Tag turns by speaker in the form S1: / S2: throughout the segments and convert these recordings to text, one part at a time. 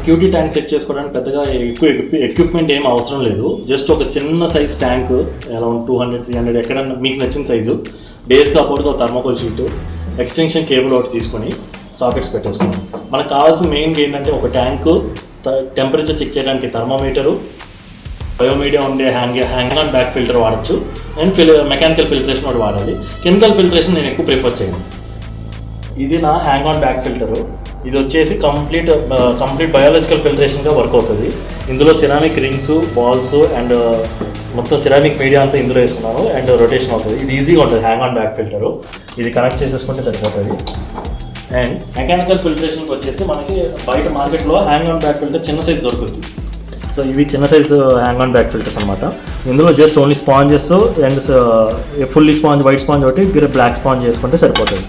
S1: Cutie tank set చేసుకోవడానికి పెద్దగా ఎక్కువ ఎక్విప్మెంట్ ఏం అవసరం లేదు. జస్ట్ ఒక చిన్న సైజ్ ట్యాంక్ అరౌండ్ 200-300 ఎక్కడన్నా మీకు నచ్చిన సైజు బేస్ కాకపోతే ఒక థర్మోకోల్ షీటు ఎక్స్టెన్షన్ కేబుల్ ఒకటి తీసుకొని సాకెట్స్ పెట్టేసుకున్నాం. మనకు కావాల్సిన మెయిన్గా ఏంటంటే ఒక ట్యాంకు, టెంపరేచర్ చెక్ చేయడానికి థర్మోమీటరు, బయోమీడియా ఉండే హ్యాంగ్ ఆన్ బ్యాక్ ఫిల్టర్ వాడచ్చు, అండ్ మెకానికల్ ఫిల్టరేషన్ ఒకటి వాడాలి. కెమికల్ ఫిల్టరేషన్ నేను ఎక్కువ ప్రిఫర్ చేయను. ఇది నా హ్యాంగ్ ఆన్ బ్యాక్ ఫిల్టరు. ఇది వచ్చేసి కంప్లీట్ బయాలజికల్ ఫిల్టరేషన్గా వర్క్ అవుతుంది. ఇందులో సిరామిక్ రింగ్స్, బాల్స్ అండ్ మొత్తం సిరామిక్ మీడియా అంతా ఇందులో వేసుకున్నాను అండ్ రొటేషన్ అవుతుంది. ఇది ఈజీగా ఉంటుంది హ్యాంగ్ ఆన్ బ్యాక్ ఫిల్టరు. ఇది కనెక్ట్ చేసేసుకుంటే సరిపోతుంది. అండ్ మెకానికల్ ఫిల్టరేషన్కి వచ్చేసి మనకి బయట మార్కెట్లో హ్యాంగ్ ఆన్ బ్యాక్ ఫిల్టర్ చిన్న సైజ్ దొరుకుతుంది. సో ఇవి చిన్న size hang on back filters అనమాట. ఇందులో just only sponges and fully sponge, white sponge ఒకటి, బ్లాక్ స్పాంజ్ చేసుకుంటే సరిపోతుంది.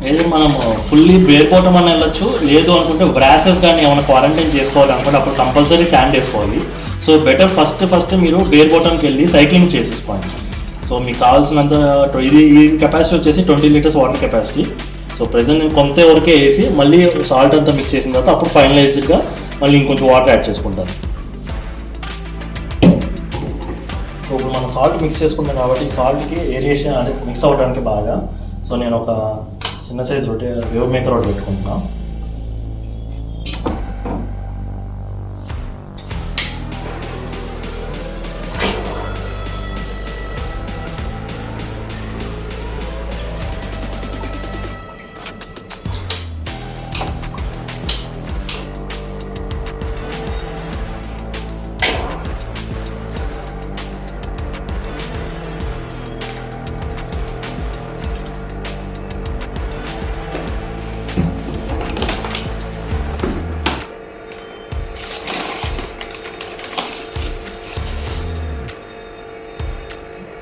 S1: లేదు మనం ఫుల్లీ బేర్ బాటమ్ అని వెళ్ళొచ్చు, లేదు అనుకుంటే బ్రాసెస్ కానీ ఏమైనా క్వారంటైన్ చేసుకోవాలి అనుకుంటే అప్పుడు కంపల్సరీ శాండ్ వేసుకోవాలి. సో బెటర్ ఫస్ట్ మీరు బేర్ బాటమ్కి వెళ్ళి సైక్లింగ్ చేసేసుకోండి. సో మీకు కావాల్సినంత ఈ కెపాసిటీ వచ్చేసి 20 litres water capacity. So present నేను కొంత వరకే వేసి మళ్ళీ సాల్ట్ అంతా మిక్స్ చేసిన తర్వాత అప్పుడు ఫైనలైజ్డ్గా మళ్ళీ ఇంకొంచెం వాటర్ యాడ్ చేసుకుంటాను. సో ఇప్పుడు మనం సాల్ట్ మిక్స్ చేసుకుంటాం కాబట్టి ఈ సాల్ట్కి ఏరియేషన్ అంటే మిక్స్ అవ్వడానికి బాగా. సో నేను ఒక చిన్న సైజ్ వేవ్ మేకర్ ఒకటి పెట్టుకుంటున్నాను.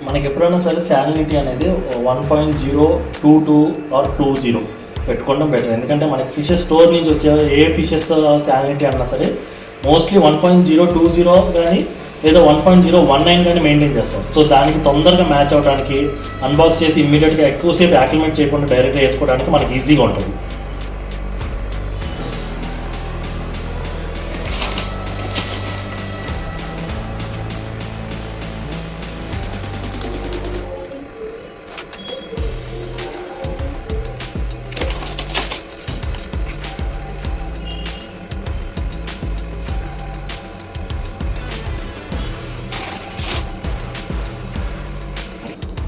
S1: మనకి ఎప్పుడైనా సరే శాలినిటీ అనేది 1.022 ఆర్ 20 పెట్టుకోవడం బెటర్. ఎందుకంటే మనకి ఫిషెస్ స్టోర్ నుంచి వచ్చే ఏ ఫిషెస్ శాలినిటీ అన్నా సరే మోస్ట్లీ 1.020 కానీ లేదా 1.019 కానీ మెయింటైన్ చేస్తారు. సో దానికి తొందరగా మ్యాచ్ అవ్వడానికి, అన్బాక్స్ చేసి ఇమ్మీడియట్గా ఎక్కువసేపు యాక్లిమేట్ చేయకుండా డైరెక్ట్గా వేసుకోవడానికి మనకి ఈజీగా ఉంటుంది.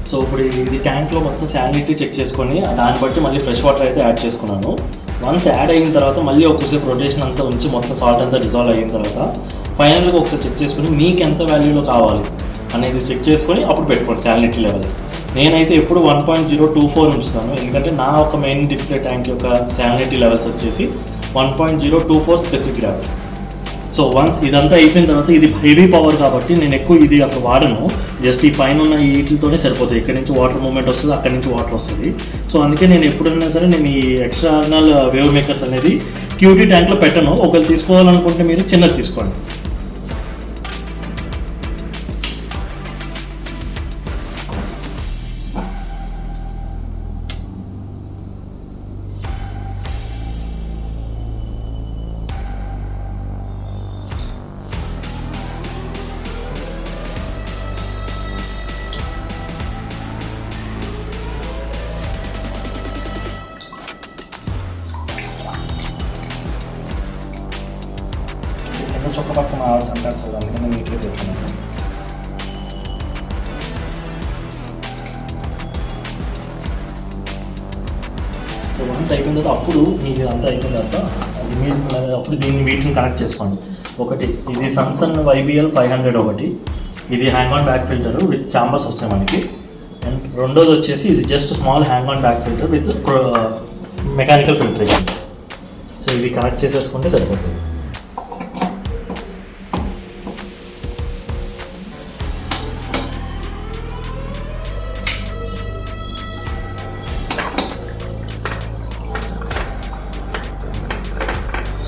S1: సో ఇప్పుడు ఇది ట్యాంక్లో మొత్తం శాలినిటీ చెక్ చేసుకొని దాన్ని బట్టి మళ్ళీ ఫ్రెష్ వాటర్ అయితే యాడ్ చేసుకున్నాను. వన్స్ యాడ్ అయిన తర్వాత మళ్ళీ ఒకసేపు రొటేషన్ అంతా ఉంచి మొత్తం సాల్ట్ అంతా డిజాల్వ్ అయిన తర్వాత ఫైనల్గా ఒకసారి చెక్ చేసుకొని మీకు ఎంత వాల్యూలో కావాలి అనేది చెక్ చేసుకొని అప్పుడు పెట్టుకోండి శాలినిటీ లెవెల్స్. నేనైతే ఎప్పుడు 1.024 ఉంచుతాను, ఎందుకంటే నా ఒక మెయిన్ డిస్ప్లే ట్యాంక్ యొక్క శాలినిటీ లెవెల్స్ వచ్చేసి 1.024 స్పెసిఫిక్ గ్రావిటీ. సో వన్స్ ఇదంతా అయిపోయిన తర్వాత ఇది హెవీ పవర్ కాబట్టి నేను ఎక్కువ ఇది అసలు వాడను. జస్ట్ ఈ పైన ఉన్న ఈ వీటితోనే సరిపోతుంది. ఇక్కడ నుంచి వాటర్ మూవ్మెంట్ వస్తుంది, అక్కడి నుంచి వాటర్ వస్తుంది. సో అందుకే నేను ఎప్పుడైనా సరే నేను ఈ ఎక్స్టర్నల్ వేవ్ మేకర్స్ అనేది క్యూటీ ట్యాంక్లో పెట్టను. ఒకవేళ తీసుకోవాలనుకుంటే మీరు చిన్నది తీసుకోండి. చొక్క పక్కన సెంటెన్స్ అందుకని నీట్గా చెప్తున్నాను. సో వన్స్ అయిపోయిన తర్వాత అప్పుడు మీకు అంతా అయిపోయిన తర్వాత అప్పుడు దీన్ని వీటిని కనెక్ట్ చేసుకోండి. ఒకటి ఇది సన్సన్ YBL 500 ఒకటి, ఇది hang on back filter with chambers వస్తాయి మనకి. అండ్ రెండోది వచ్చేసి ఇది just small hang on back filter with mechanical filtration. So ఇవి కనెక్ట్ చేసేసుకుంటే సరిపోతుంది.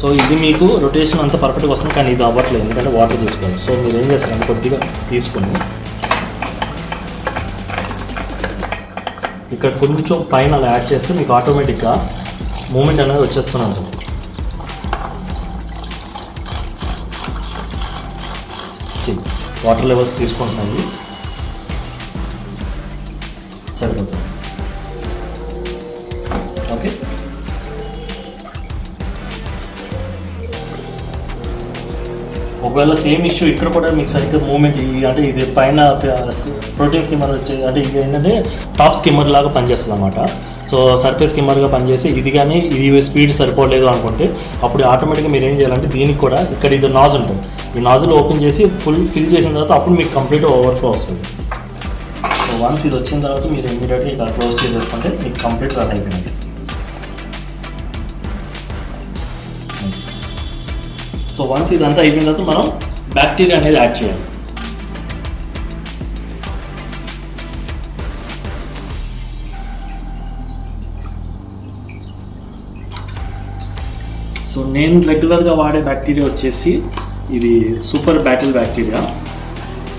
S1: సో ఇది మీకు రొటేషన్ అంత పర్ఫెక్ట్గా వస్తుంది, కానీ ఇది అవ్వట్లేదు ఎందుకంటే వాటర్ తీసుకోవాలి. సో మీరు ఏం చేస్తారంటే కొద్దిగా తీసుకొని ఇక్కడ కొంచెం పైన అలా యాడ్ చేస్తే మీకు ఆటోమేటిక్గా మూమెంట్ అనేది వచ్చేస్తూనే ఉంటుంది. వాటర్ లెవెల్స్ తీసుకుంటున్నాయి, సరిపోతుంది. ఓకే, ఒకవేళ సేమ్ ఇష్యూ ఇక్కడ కూడా మీకు సరిగ్గా మూమెంట్ అంటే ఇది పైన ప్రోటీన్ స్కిమ్మర్ వచ్చేది అంటే ఇది ఏంటంటే టాప్ స్కిమ్మర్ లాగా పనిచేస్తుంది అన్నమాట. సో సర్ఫేస్ స్కిమ్మర్గా పనిచేసి ఇది కానీ ఇది స్పీడ్ సరిపోలేదు అనుకుంటే అప్పుడు ఆటోమేటిక్గా మీరు ఏం చేయాలంటే దీనికి కూడా ఇక్కడ ఇది నాజ్ ఉంటుంది, ఈ నాజులు ఓపెన్ చేసి ఫిల్ చేసిన తర్వాత అప్పుడు మీకు కంప్లీట్ ఓవర్ఫ్లో వస్తుంది. సో వన్స్ ఇది వచ్చిన తర్వాత మీరు ఇమీడియట్గా ఇక్కడ క్లోజ్ చేసేసుకుంటే మీకు కంప్లీట్ రన్ అయిపోయింది. సో వన్స్ ఇదంతా అయిపోయిన తర్వాత మనం బ్యాక్టీరియా అనేది యాడ్ చేయాలి. సో నేను రెగ్యులర్గా వాడే బ్యాక్టీరియా వచ్చేసి ఇది సూపర్ బ్యాటిల్ బ్యాక్టీరియా.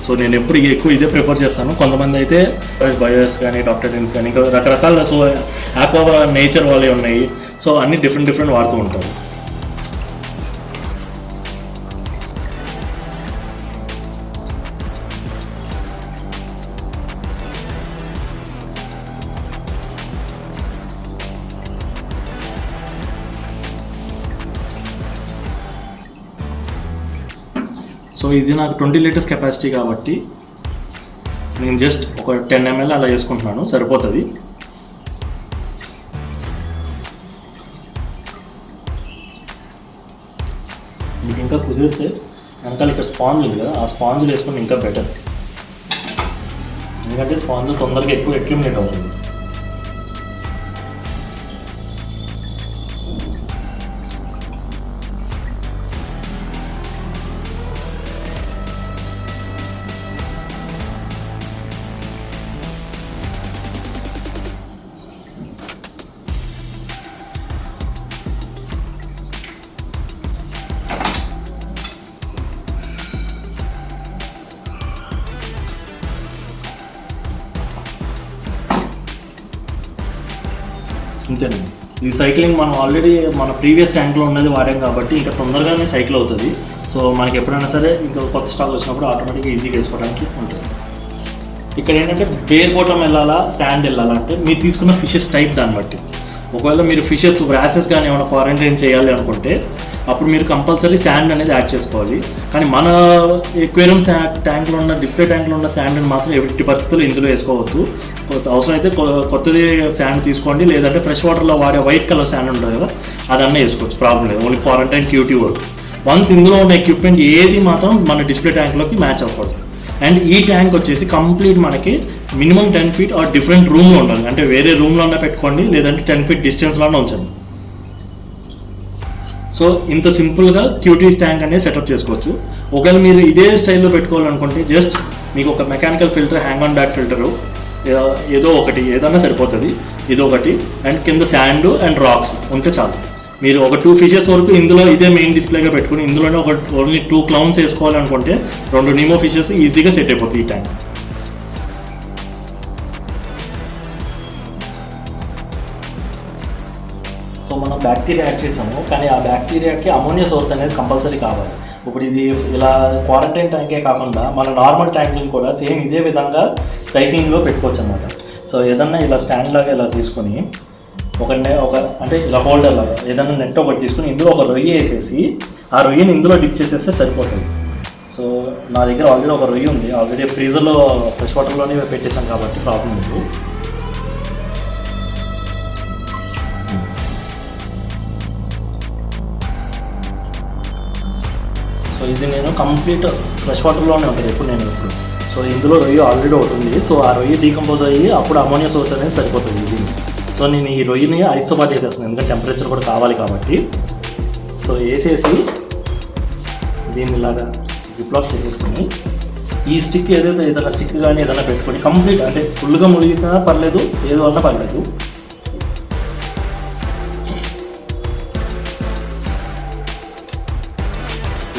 S1: సో నేను ఎప్పుడు ఎక్కువ ఇదే ప్రిఫర్ చేస్తాను. కొంతమంది అయితే బయోస్ కానీ డాక్టర్ టిమ్స్ కానీ ఇంకా రకరకాల సో ఆక్వా నేచర్ వాళ్ళే ఉన్నాయి. సో అన్ని డిఫరెంట్ వాడుతూ ఉంటారు. సో ఇది నాకు 20 లీటర్స్ కెపాసిటీ కాబట్టి నేను జస్ట్ ఒక 10 ml అలా వేసుకుంటున్నాను, సరిపోతుంది. మీకు ఇంకా కుదిరితే వెనకాల ఇక్కడ స్పాంజ్ ఉంది కదా, ఆ స్పాంజ్లు వేసుకుంటే ఇంకా బెటర్, ఎందుకంటే స్పాంజ్ తొందరగా ఎక్కువ అక్యుములేట్ అవుతుంది. అంతేనండి. ఈ సైక్లింగ్ మనం ఆల్రెడీ మన ప్రీవియస్ ట్యాంక్లో ఉన్నది వాడాం కాబట్టి ఇంకా తొందరగానే సైకిల్ అవుతుంది. సో మనకి ఎప్పుడైనా సరే ఇంకా కొత్త స్టాక్ వచ్చినప్పుడు ఆటోమేటిక్గా ఈజీగా వేసుకోవడానికి ఉంటుంది. ఇక్కడ ఏంటంటే బేర్ బాటమ్ వెళ్ళాలా శాండ్ వెళ్ళాలా అంటే మీరు తీసుకున్న ఫిషెస్ టైప్ దాన్ని బట్టి. ఒకవేళ మీరు ఫిషెస్ వ్రాసెస్ కానీ ఏమైనా క్వారంటైన్ చేయాలి అనుకుంటే అప్పుడు మీరు కంపల్సరీ శాండ్ అనేది యాడ్ చేసుకోవాలి. కానీ మన ఎక్వేరియం ట్యాంక్లో ఉన్న డిస్ప్లే ట్యాంక్లో ఉన్న శాండ్ని మాత్రం ఎట్టి పరిస్థితుల్లో ఇందులో వేసుకోవద్దు. అవసరమైతే కొత్తది శాండ్ తీసుకోండి, లేదంటే ఫ్రెష్ వాటర్లో వాడే వైట్ కలర్ శాండ్ ఉంటుంది కదా అదన్నీ వేసుకోవచ్చు, ప్రాబ్లం లేదు. ఓన్లీ క్వారంటైన్ క్యూటీ వరకు. వన్స్ ఇందులో ఉన్న ఎక్విప్మెంట్ ఏది మాత్రం మన డిస్ప్లే ట్యాంక్లోకి మ్యాచ్ అవ్వకూడదు. అండ్ ఈ ట్యాంక్ వచ్చేసి కంప్లీట్ మనకి మినిమం 10 feet ఆ డిఫరెంట్ రూమ్లో ఉండాలి. అంటే వేరే రూమ్లో అన్నా పెట్టుకోండి, లేదంటే 10 feet డిస్టెన్స్లో ఉంచండి. సో ఇంత సింపుల్గా క్యూటీ ట్యాంక్ అనేది సెటప్ చేసుకోవచ్చు. ఒకవేళ మీరు ఇదే స్టైల్లో పెట్టుకోవాలనుకుంటే జస్ట్ మీకు ఒక mechanical filter, hang on back filter ఏదో ఒకటి ఏదన్నా సరిపోతుంది, ఇది ఒకటి. అండ్ కింద శాండ్ అండ్ రాక్స్ ఉంటే చాలు. మీరు ఒక 2 ఫిషెస్ వరకు ఇందులో ఇదే మెయిన్ డిస్ప్లేగా పెట్టుకుని ఇందులోనే ఒక ఓన్లీ 2 క్లౌన్స్ వేసుకోవాలనుకుంటే 2 నీమో ఫిషెస్ ఈజీగా సెట్ అయిపోతుంది ఈ ట్యాంక్. సో మనం బ్యాక్టీరియా యాడ్ చేసాము, కానీ ఆ బ్యాక్టీరియాకి అమోనియా సోర్స్ అనేది కంపల్సరీ కావాలి. ఇప్పుడు ఇది ఇలా క్వారంటైన్ ట్యాంకే కాకుండా మన నార్మల్ ట్యాంక్ని కూడా సేమ్ ఇదే విధంగా సైక్లింగ్లో పెట్టుకోవచ్చు అన్నమాట. సో ఏదన్నా ఇలా స్టాండ్ లాగా ఇలా తీసుకొని ఒక అంటే ఇలా హోల్డర్ లాగా ఏదన్నా నెట్ ఒకటి తీసుకుని ఇందులో ఒక రొయ్య వేసేసి ఆ రొయ్యని ఇందులో డిప్ చేసేస్తే సరిపోతుంది. సో నా దగ్గర ఆల్రెడీ ఒక రొయ్య ఉంది, ఆల్రెడీ ఫ్రీజర్లో ఫ్రెష్ వాటర్లోనే పెట్టేసాం కాబట్టి ప్రాబ్లం లేదు. సో ఇది నేను కంప్లీట్ ఫ్రెష్ వాటర్లోనే ఉంటుంది ఎప్పుడు నేను ఇప్పుడు. సో ఇందులో రొయ్య ఆల్రెడీ ఒకటి ఉంది. సో ఆ రొయ్య డీకంపోజ్ అయ్యి అప్పుడు అమోనియా సోర్స్ అనేది సరిపోతుంది ఇది. సో నేను ఈ రొయ్యని ఐస్తో పాటు వేసేస్తాను, ఎందుకంటే టెంపరేచర్ కూడా కావాలి కాబట్టి. సో వేసేసి దీన్ని ఇలాగా జిప్లాక్ చేసేసుకొని ఈ స్టిక్ ఏదైనా స్టిక్ కానీ ఏదైనా పెట్టుకొని కంప్లీట్ అంటే ఫుల్గా మునిగినా పర్లేదు, ఏదో అన్నా పర్లేదు.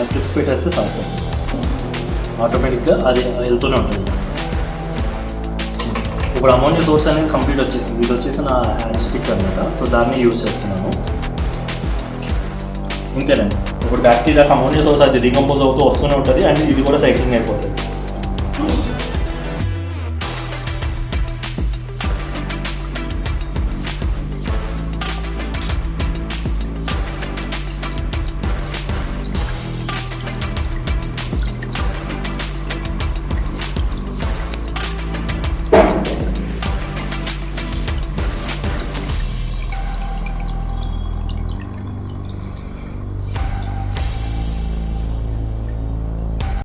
S1: ఇలా క్లిప్స్ పెట్టేస్తే సాగు ఆటోమేటిక్గా అది వెళ్తూనే ఉంటుంది. ఇప్పుడు అమోనియా సోర్స్ అనేది కంప్లీట్ వచ్చేసింది. ఇది వచ్చేసి నా హ్యాండ్ స్టిక్ అనమాట. సో దాన్ని యూజ్ చేస్తున్నాను. ఇంతేనండి. ఇప్పుడు బ్యాక్టీరియా అమోనియా సోర్స్ అది డీకంపోజ్ అవుతూ వస్తూనే ఉంటుంది అండ్ ఇది కూడా సైక్లింగ్ అయిపోతుంది.